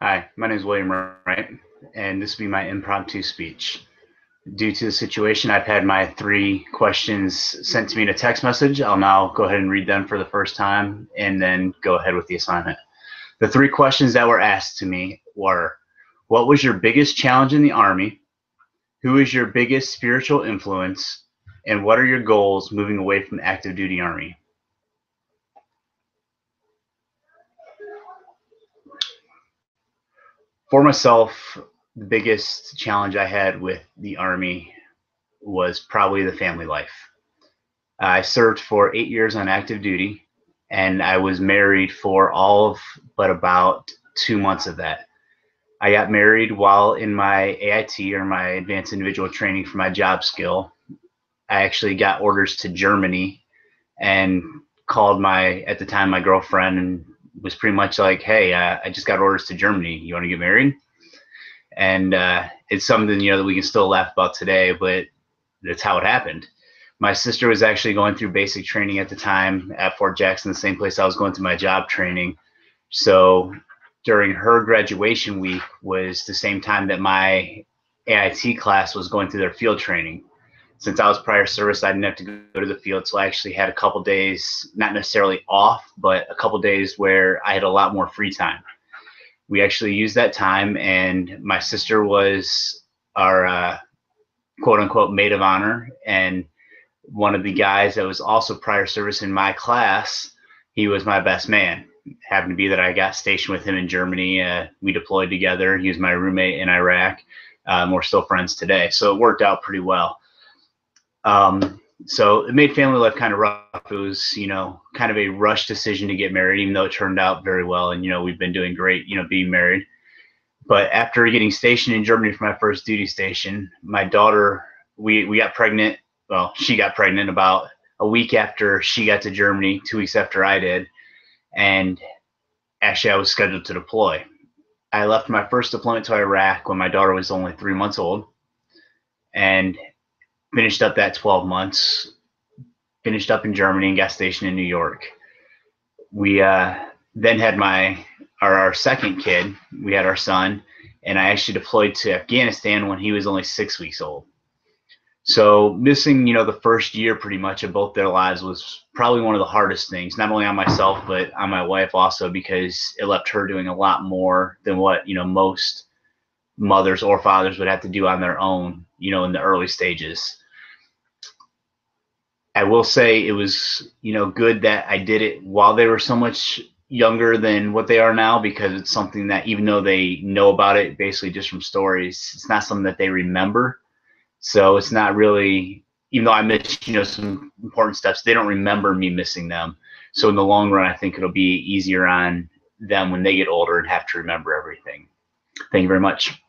Hi, my name is William Wright, and this will be my impromptu speech. Due to the situation, I've had my 3 questions sent to me in a text message. I'll now go ahead and read them for the first time and then go ahead with the assignment. The 3 questions that were asked to me were, what was your biggest challenge in the Army? Who is your biggest spiritual influence? And what are your goals moving away from the active duty Army? For myself, the biggest challenge I had with the Army was probably the family life. I served for 8 years on active duty, and I was married for all of but about 2 months of that. I got married while in my AIT, or my advanced individual training for my job skill. I actually got orders to Germany and called at the time, my girlfriend, and was pretty much like, hey, I just got orders to Germany. You want to get married? And it's something, that we can still laugh about today, but that's how it happened. My sister was actually going through basic training at the time at Fort Jackson, the same place I was going through my job training. So during her graduation week was the same time that my AIT class was going through their field training. Since I was prior service, I didn't have to go to the field, so I actually had a couple days, not necessarily off, but a couple days where I had a lot more free time. We actually used that time, and my sister was our quote unquote maid of honor, and one of the guys that was also prior service in my class, he was my best man. It happened to be that I got stationed with him in Germany. We deployed together. He was my roommate in Iraq. We're still friends today, so it worked out pretty well. So it made family life kind of rough. It was, kind of a rush decision to get married, even though it turned out very well. And, we've been doing great, being married. But after getting stationed in Germany for my first duty station, my daughter, we got pregnant. Well, she got pregnant about a week after she got to Germany, 2 weeks after I did. And actually, I was scheduled to deploy. I left my first deployment to Iraq when my daughter was only 3 months old, and finished up that 12 months, finished up in Germany, and got stationed in New York. We then had our second kid. We had our son, and I actually deployed to Afghanistan when he was only 6 weeks old. So missing, the first year pretty much of both their lives was probably one of the hardest things, not only on myself, but on my wife also, because it left her doing a lot more than what, most mothers or fathers would have to do on their own, in the early stages. I will say it was, good that I did it while they were so much younger than what they are now, because it's something that, even though they know about it basically just from stories, it's not something that they remember. So it's not really, even though I missed, some important steps, they don't remember me missing them. So in the long run, I think it'll be easier on them when they get older and have to remember everything. Thank you very much.